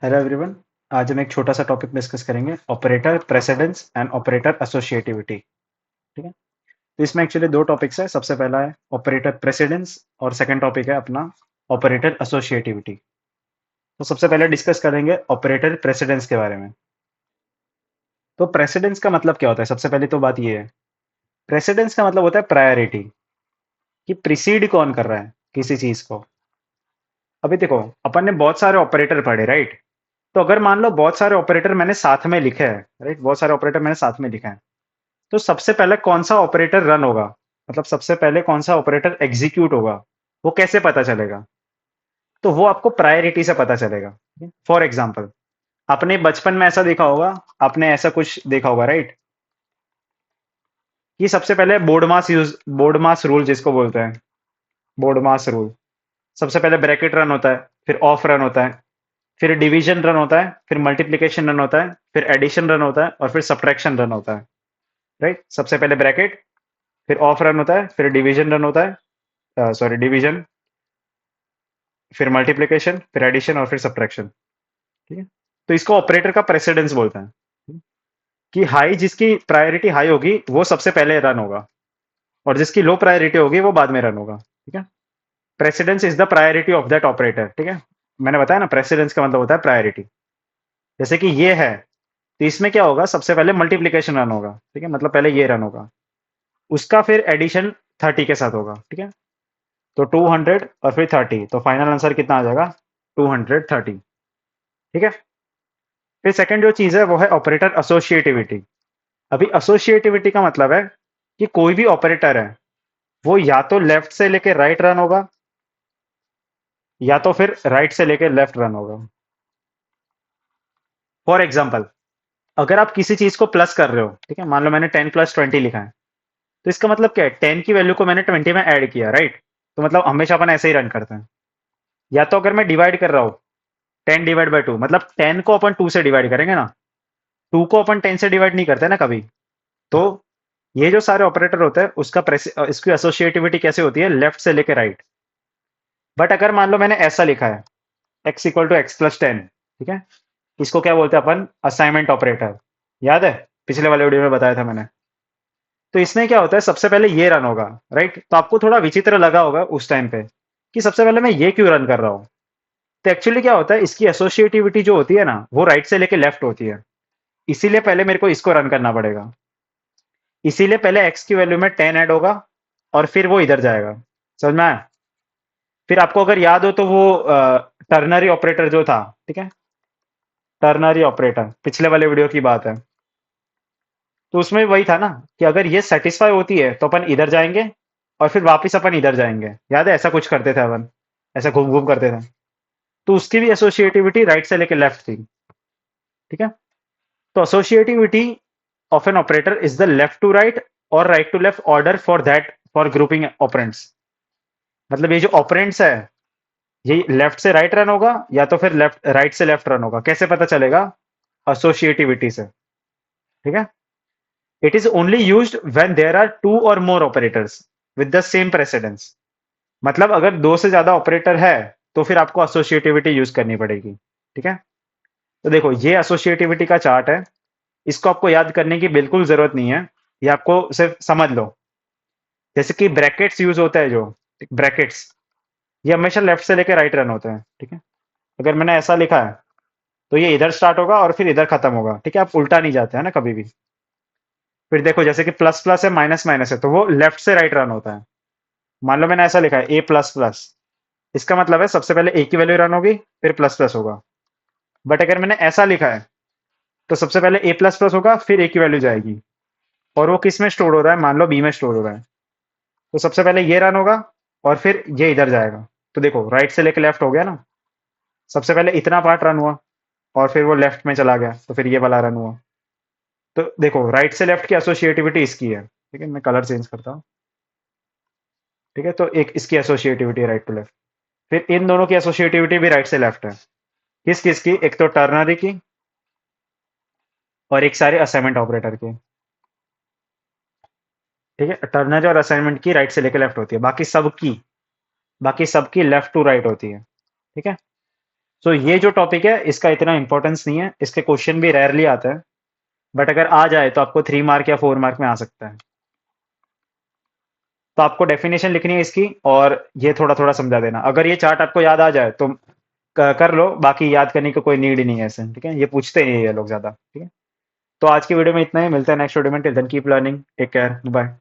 Hello everyone. आज हम एक छोटा सा टॉपिक डिस्कस करेंगे, operator precedence and operator associativity. ठीक है। तो इसमें एक्चुअली दो टॉपिक्स है। सबसे पहला है ऑपरेटर प्रेसिडेंस और सेकंड टॉपिक है अपना ऑपरेटर एसोसिएटिविटी। तो सबसे पहले डिस्कस करेंगे ऑपरेटर प्रेसिडेंस के बारे में। तो प्रेसिडेंस का मतलब क्या होता है? सबसे पहले तो बात ये है, प्रेसिडेंस का मतलब होता है प्रायोरिटी, कि प्रिसीड कौन कर रहा है किसी चीज को। अभी देखो, अपन ने बहुत सारे ऑपरेटर पढ़े, राइट? तो अगर मान लो बहुत सारे ऑपरेटर मैंने साथ में लिखे हैं, राइट, बहुत सारे ऑपरेटर मैंने साथ में लिखे हैं, तो सबसे पहले कौन सा ऑपरेटर रन होगा, मतलब सबसे पहले कौन सा ऑपरेटर एग्जीक्यूट होगा, वो कैसे पता चलेगा? तो वो आपको प्रायोरिटी से पता चलेगा। फॉर एग्जाम्पल, आपने बचपन में ऐसा देखा होगा, आपने ऐसा कुछ देखा होगा, राइट, कि सबसे पहले बोर्ड मास रूल जिसको बोलते हैं, बोर्ड मास रूल। सबसे पहले ब्रैकेट रन होता है, फिर ऑफ रन होता है, फिर डिवीजन रन होता है, फिर मल्टीप्लीकेशन रन होता है, फिर एडिशन रन होता है, और फिर सब्ट्रैक्शन रन होता है। राइट, सबसे पहले ब्रैकेट, फिर ऑफ रन होता है, फिर डिवीजन रन होता है, सॉरी डिवीजन, फिर मल्टीप्लिकेशन, फिर एडिशन और फिर सब्ट्रैक्शन। ठीक है। तो इसको ऑपरेटर का प्रेसिडेंस बोलते हैं, कि हाई, जिसकी प्रायोरिटी हाई होगी वो सबसे पहले रन होगा, और जिसकी लो प्रायोरिटी होगी वो बाद में रन होगा। ठीक है। Precedence is the priority of that operator. ठीक है। मैंने बताया ना, प्रेसिडेंस का मतलब होता है प्रायोरिटी। जैसे कि ये है, तो इसमें क्या होगा, सबसे पहले मल्टीप्लीकेशन रन होगा। ठीक है, मतलब पहले ये रन होगा, उसका फिर एडिशन 30 के साथ होगा। ठीक है। तो 200 और फिर 30, तो फाइनल आंसर कितना आ जाएगा? 230। ठीक है। फिर सेकंड जो चीज है वो है ऑपरेटर एसोसिएटिविटी। अभी एसोसिएटिविटी का मतलब है कि कोई भी ऑपरेटर है, वो या तो लेफ्ट से लेके राइट रन होगा, या तो फिर राइट से लेके लेफ्ट रन होगा। फॉर एग्जाम्पल, अगर आप किसी चीज को प्लस कर रहे हो, ठीक है, मान लो मैंने 10 + 20 लिखा है, तो इसका मतलब क्या है? 10 की वैल्यू को मैंने 20 में ऐड किया, राइट? तो मतलब हमेशा अपन ऐसे ही रन करते हैं। या तो अगर मैं डिवाइड कर रहा हूँ, 10/2, मतलब 10 को अपन 2 से डिवाइड करेंगे ना, 2 को अपन 10 से डिवाइड नहीं करते ना कभी। तो ये जो सारे ऑपरेटर होते हैं उसका इसकी एसोसिएटिविटी कैसे होती है? लेफ्ट से लेके राइट। बट अगर मान लो मैंने ऐसा लिखा है, x = x + 10, ठीक है, इसको क्या बोलते हैं अपन? Assignment operator. याद है, पिछले वाले वीडियो में बताया था मैंने। तो इसमें क्या होता है, सबसे पहले ये रन होगा, राइट? तो आपको थोड़ा विचित्र लगा होगा उस टाइम पे, कि सबसे पहले मैं ये क्यों रन कर रहा हूँ। तो एक्चुअली क्या होता है, इसकी एसोसिएटिविटी जो होती है ना, वो राइट से लेके लेफ्ट होती है, इसीलिए पहले मेरे को इसको रन करना पड़ेगा। इसीलिए पहले x की वैल्यू में 10 ऐड होगा, और फिर वो इधर जाएगा। समझ में आया? फिर आपको अगर याद हो तो वो टर्नरी ऑपरेटर जो था, ठीक है, टर्नरी ऑपरेटर पिछले वाले वीडियो की बात है, तो उसमें वही था ना, कि अगर ये सेटिस्फाई होती है तो अपन इधर जाएंगे, और फिर वापस अपन इधर जाएंगे। याद है, ऐसा कुछ करते थे अपन, ऐसा घूम घूम करते थे। तो उसकी भी एसोसिएटिविटी राइट से लेके लेफ्ट थी। ठीक है। तो associativity of an operator is the left to right और right to left order for that, for grouping operands. मतलब ये जो ऑपरेंड्स है, ये लेफ्ट से राइट रन होगा, या तो फिर लेफ्ट राइट से लेफ्ट रन होगा। कैसे पता चलेगा? एसोसिएटिविटी से। ठीक है। It is only used when there are two or more operators with the same precedence. मतलब अगर दो से ज्यादा ऑपरेटर है, तो फिर आपको एसोसिएटिविटी यूज करनी पड़ेगी। ठीक है। तो देखो, ये एसोसिएटिविटी का चार्ट है, इसको आपको याद करने की बिल्कुल जरूरत नहीं है, ये आपको सिर्फ समझ लो। जैसे कि ब्रैकेट्स यूज होता है जो, ब्रैकेट्स, ये हमेशा लेफ्ट से लेकर राइट रन होते हैं। ठीक है। अगर मैंने ऐसा लिखा है, तो ये इधर स्टार्ट होगा और फिर इधर खत्म होगा। ठीक है, आप उल्टा नहीं जाते हैं ना कभी भी। फिर देखो, जैसे कि प्लस प्लस है, माइनस माइनस है, तो वो लेफ्ट से राइट रन होता है। मान लो मैंने ऐसा लिखा है A++, इसका मतलब है सबसे पहले ए की वैल्यू रन होगी, फिर प्लस प्लस होगा। बट अगर मैंने ऐसा लिखा है, तो सबसे पहले A++ होगा, फिर ए की वैल्यू जाएगी, और वो किस में स्टोर हो रहा है? मान लो बी में स्टोर हो रहा है। तो सबसे पहले ये रन होगा, और फिर ये इधर जाएगा। तो देखो, राइट से लेकर लेफ्ट हो गया ना। सबसे पहले इतना पार्ट रन हुआ, और फिर वो लेफ्ट में चला गया, तो फिर ये वाला रन हुआ। तो देखो, राइट से लेफ्ट की एसोसिएटिविटी इसकी है। ठीक है, मैं कलर चेंज करता हूँ। ठीक है, तो एक इसकी एसोसिएटिविटी है राइट टू लेफ्ट। फिर इन दोनों की एसोसिएटिविटी भी राइट से लेफ्ट है। किस किस की? एक तो टर्नरी की, और एक सारे असाइनमेंट ऑपरेटर की। ठीक है, टर्नरी और असाइनमेंट की राइट से लेकर लेफ्ट होती है, बाकी सबकी लेफ्ट टू राइट होती है। ठीक है। सो ये जो टॉपिक है इसका इतना इंपॉर्टेंस नहीं है, इसके क्वेश्चन भी रेयरली आते हैं, बट अगर आ जाए तो आपको 3 मार्क या 4 मार्क में आ सकता है। तो आपको डेफिनेशन लिखनी है इसकी, और ये थोड़ा थोड़ा समझा देना। अगर ये चार्ट आपको याद आ जाए तो कर लो, बाकी याद करने की कोई नीड ही नहीं है ऐसे, ठीक है। ये पूछते नहीं है ये लोग ज्यादा, ठीक है। तो आज की वीडियो में इतना ही, मिलते हैं नेक्स्ट वीडियो में। Till then keep learning, take care, bye.